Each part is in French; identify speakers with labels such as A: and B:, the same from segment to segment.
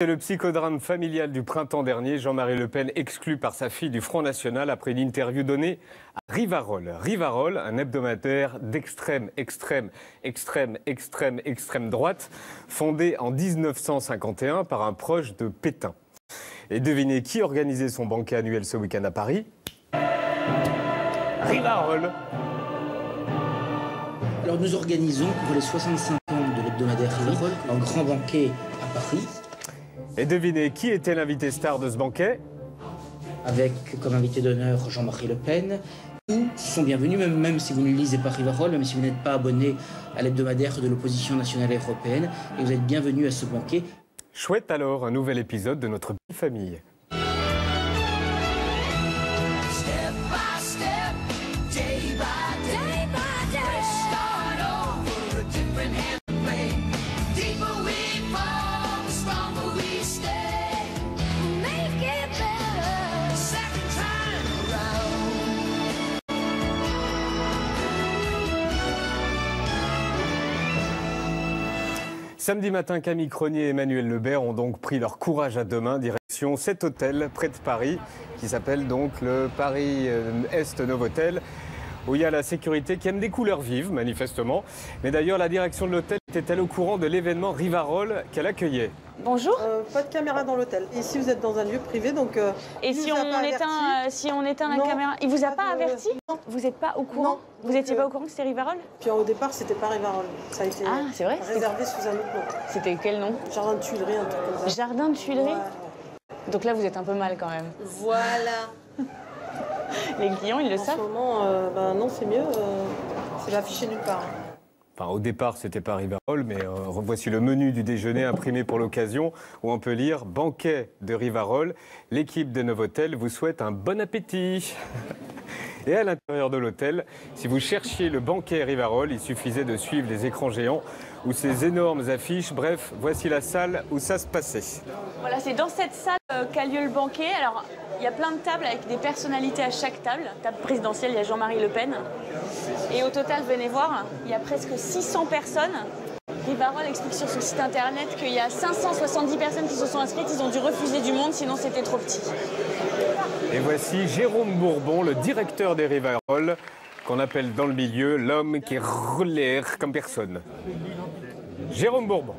A: C'est le psychodrame familial du printemps dernier. Jean-Marie Le Pen exclu par sa fille du Front National après une interview donnée à Rivarol. Rivarol, un hebdomadaire d'extrême droite, fondé en 1951 par un proche de Pétain. Et devinez qui organisait son banquet annuel ce week-end à Paris? Rivarol.
B: Alors nous organisons pour les 65 ans de l'hebdomadaire Rivarol un grand banquet à Paris.
A: Et devinez qui était l'invité star de ce banquet?
B: Avec comme invité d'honneur Jean-Marie Le Pen. Tous sont bienvenus, même si vous ne lisez pas Rivarol, même si vous n'êtes pas abonné à l'hebdomadaire de l'opposition nationale européenne, et vous êtes bienvenus à ce banquet.
A: Chouette alors, un nouvel épisode de notre petite famille. Samedi matin, Camille Cronier et Emmanuel Lebert ont donc pris leur courage à deux mains, direction cet hôtel près de Paris, qui s'appelle donc le Paris Est Novotel, où il y a la sécurité qui aime des couleurs vives, manifestement. Mais d'ailleurs, la direction de l'hôtel était-elle au courant de l'événement Rivarol qu'elle accueillait?
C: Bonjour.
D: Pas de caméra dans l'hôtel. Ici, vous êtes dans un lieu privé, donc.
C: Et si on éteint la caméra, il vous a pas averti?
D: Non.
C: Vous n'êtes pas au courant?
D: Non.
C: Vous n'étiez pas au courant que c'était Rivarol?
D: Puis au départ, c'était pas Rivarol. Ça a été
C: c'est vrai,
D: réservé sous un autre nom.
C: C'était quel nom?
D: Jardin de Tuileries, un truc comme ça.
C: Jardin de Tuileries.
D: Ouais.
C: Donc là, vous êtes un peu mal quand même.
D: Voilà.
C: Les clients, ils le
D: En
C: savent?
D: ce moment, non, c'est mieux. C'est affiché nulle part.
A: Enfin, au départ, c'était pas Rivarol, mais voici le menu du déjeuner imprimé pour l'occasion, où on peut lire « Banquet de Rivarol, l'équipe de Novotel vous souhaite un bon appétit ». Et à l'intérieur de l'hôtel, si vous cherchiez le banquet Rivarol, il suffisait de suivre les écrans géants ou ces énormes affiches. Bref, voici la salle où ça se passait.
C: Voilà, c'est dans cette salle qu'a lieu le banquet. Alors, il y a plein de tables avec des personnalités à chaque table. Table présidentielle, il y a Jean-Marie Le Pen. Et au total, venez voir, il y a presque 600 personnes. Rivarol explique sur son site internet qu'il y a 570 personnes qui se sont inscrites. Ils ont dû refuser du monde, sinon c'était trop petit.
A: Et voici Jérôme Bourbon, le directeur des Rivarol, qu'on appelle dans le milieu l'homme qui roule comme personne. Jérôme Bourbon.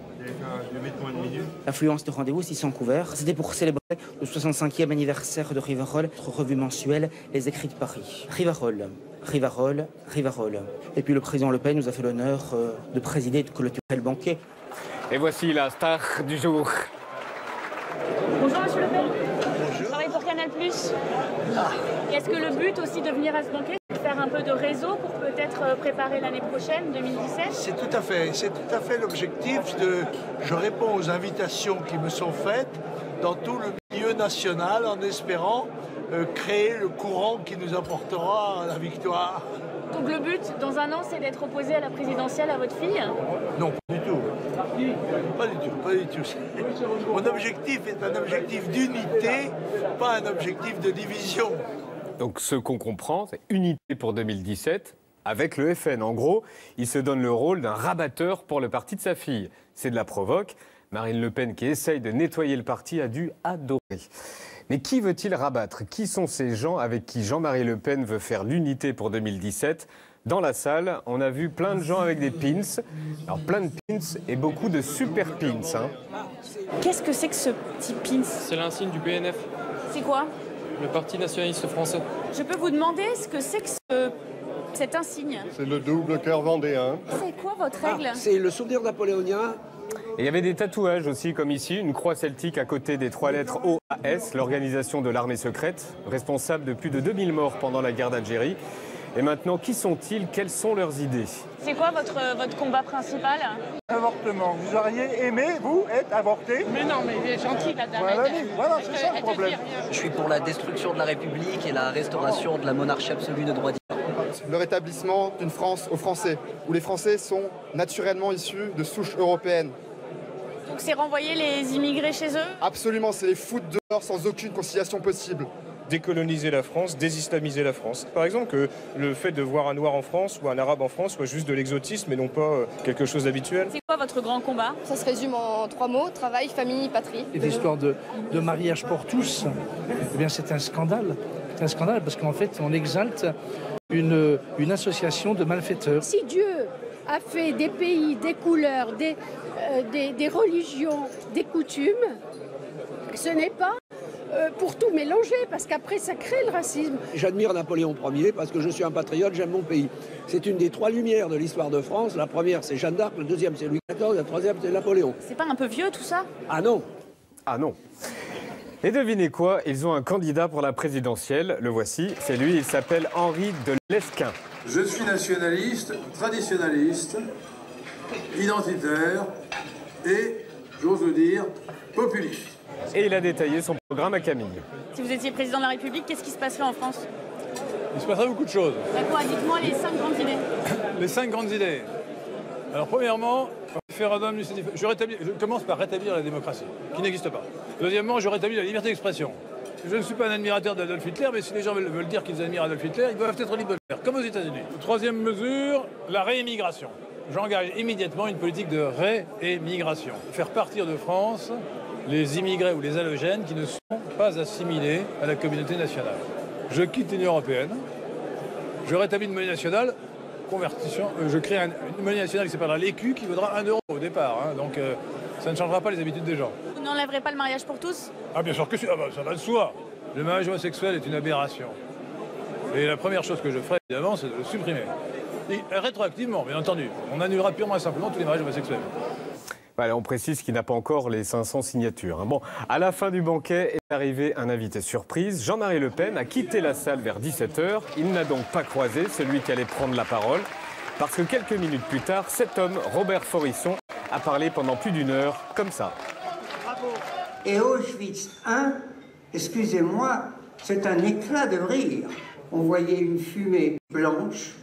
B: L'affluence de rendez-vous 600 couverts. C'était pour célébrer le 65e anniversaire de Rivarol, notre revue mensuelle Les Écrits de Paris. Rivarol, Rivarol, Rivarol. Et puis le président Le Pen nous a fait l'honneur de présider et de clôturer le banquet.
A: Et voici la star du jour.
C: Bonjour Monsieur Le Pen. Je travaille pour Canal+. Est-ce que le but aussi de venir à ce banquet, c'est de faire un peu de réseau pour peut-être préparer l'année prochaine, 2017?
E: C'est tout à fait l'objectif. Je réponds aux invitations qui me sont faites dans tout le milieu national en espérant créer le courant qui nous apportera la victoire.
C: Donc le but, dans un an, c'est d'être opposé à la présidentielle à votre fille?
E: Non, pas du tout. Pas du tout. Mon objectif est un objectif d'unité, pas un objectif de division.
A: Donc ce qu'on comprend, c'est unité pour 2017 avec le FN. En gros, il se donne le rôle d'un rabatteur pour le parti de sa fille. C'est de la provoque. Marine Le Pen, qui essaye de nettoyer le parti, a dû adorer. Mais qui veut-il rabattre? Qui sont ces gens avec qui Jean-Marie Le Pen veut faire l'unité pour 2017? Dans la salle, on a vu plein de gens avec des pins. Alors plein de pins et beaucoup de super pins.
C: Qu'est-ce que c'est que ce petit pins?
F: C'est l'insigne du PNF,
C: C'est quoi?
F: le Parti nationaliste français.
C: Je peux vous demander ce que c'est que cet insigne?
G: C'est le double cœur vendéen.
C: C'est quoi votre règle?
H: C'est le souvenir napoléonien.
A: Et il y avait des tatouages aussi, comme ici, une croix celtique à côté des trois lettres OAS, l'organisation de l'armée secrète, responsable de plus de 2000 morts pendant la guerre d'Algérie. Et maintenant, qui sont-ils? Quelles sont leurs idées?
C: C'est quoi votre combat principal?
I: Avortement. Vous auriez aimé, vous, être avorté?
C: Mais non, mais il est gentil, la dame.
I: Voilà, c'est ça le problème.
J: Je suis pour la destruction de la République et la restauration de la monarchie absolue de droit divin.
G: Le rétablissement d'une France aux Français, où les Français sont naturellement issus de souches européennes.
C: Donc c'est renvoyer les immigrés chez eux?
G: Absolument, c'est les foutre dehors sans aucune conciliation possible.
H: décoloniser la France, désislamiser la France. Par exemple, que le fait de voir un noir en France ou un arabe en France soit juste de l'exotisme et non pas quelque chose d'habituel.
C: C'est quoi votre grand combat?
K: Ça se résume en 3 mots, travail, famille, patrie.
L: Et l'histoire de mariage pour tous, eh bien c'est un scandale. C'est un scandale parce qu'en fait on exalte une association de malfaiteurs.
M: Si Dieu a fait des pays, des couleurs, des religions, des coutumes, ce n'est pas pour tout mélanger, parce qu'après ça crée le racisme.
N: J'admire Napoléon Ier parce que je suis un patriote, j'aime mon pays. C'est une des 3 lumières de l'histoire de France. La première c'est Jeanne d'Arc, le deuxième c'est Louis XIV, la troisième c'est Napoléon.
C: C'est pas un peu vieux tout ça?
N: Ah non.
A: Ah non. Et devinez quoi, ils ont un candidat pour la présidentielle, le voici, c'est lui, il s'appelle Henri de Lesquen.
O: Je suis nationaliste, traditionnaliste, identitaire et, j'ose le dire, populiste.
A: Et il a détaillé son programme à Camille.
C: Si vous étiez président de la République, qu'est-ce qui se passerait en France?
P: Il se passerait beaucoup de choses.
C: D'accord, dites-moi les 5 grandes idées.
P: Les 5 grandes idées. Alors premièrement, référendum législatif. Je commence par rétablir la démocratie, qui n'existe pas. Deuxièmement, je rétablis la liberté d'expression. Je ne suis pas un admirateur d'Adolf Hitler, mais si les gens veulent dire qu'ils admirent Adolf Hitler, ils doivent être libres de le faire, comme aux États-Unis. Troisième mesure, la réémigration. J'engage immédiatement une politique de réémigration. Faire partir de France les immigrés ou les allogènes qui ne sont pas assimilés à la communauté nationale. Je quitte l'Union européenne, je rétablis une monnaie nationale, je crée une monnaie nationale qui s'appellera l'écu, qui vaudra 1 euro au départ. Donc ça ne changera pas les habitudes des gens.
C: Vous n'enlèverez pas le mariage pour tous?
P: Ah bien sûr que ça va de soi. Le mariage homosexuel est une aberration. Et la première chose que je ferai, évidemment, c'est de le supprimer. Et rétroactivement, bien entendu. On annulera purement et simplement tous les mariages homosexuels.
A: Voilà, on précise qu'il n'a pas encore les 500 signatures. Bon, à la fin du banquet est arrivé un invité surprise. Jean-Marie Le Pen a quitté la salle vers 17h. Il n'a donc pas croisé celui qui allait prendre la parole. Parce que quelques minutes plus tard, cet homme, Robert Forisson, a parlé pendant plus d'1 heure, comme ça.
Q: Et Auschwitz I, excusez-moi, c'est un éclat de rire. On voyait une fumée blanche.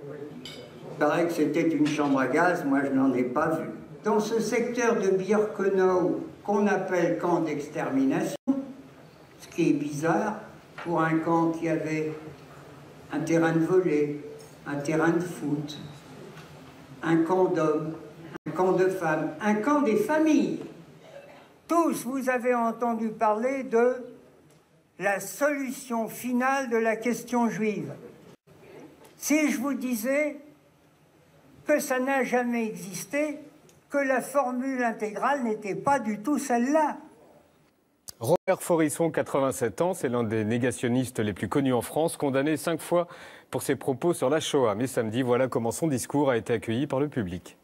Q: Il paraît que c'était une chambre à gaz, moi je n'en ai pas vu. Dans ce secteur de Birkenau, qu'on appelle camp d'extermination, ce qui est bizarre pour un camp qui avait un terrain de volley, un terrain de foot, un camp d'hommes, un camp de femmes, un camp des familles. Tous, vous avez entendu parler de la solution finale de la question juive. Si je vous disais que ça n'a jamais existé, que la formule intégrale n'était pas du tout celle-là.
A: Robert Forisson, 87 ans, c'est l'un des négationnistes les plus connus en France, condamné 5 fois pour ses propos sur la Shoah. Mais samedi, voilà comment son discours a été accueilli par le public.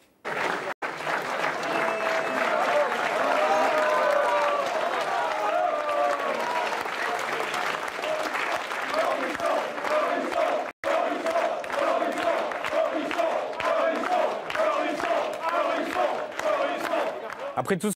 A: Après tout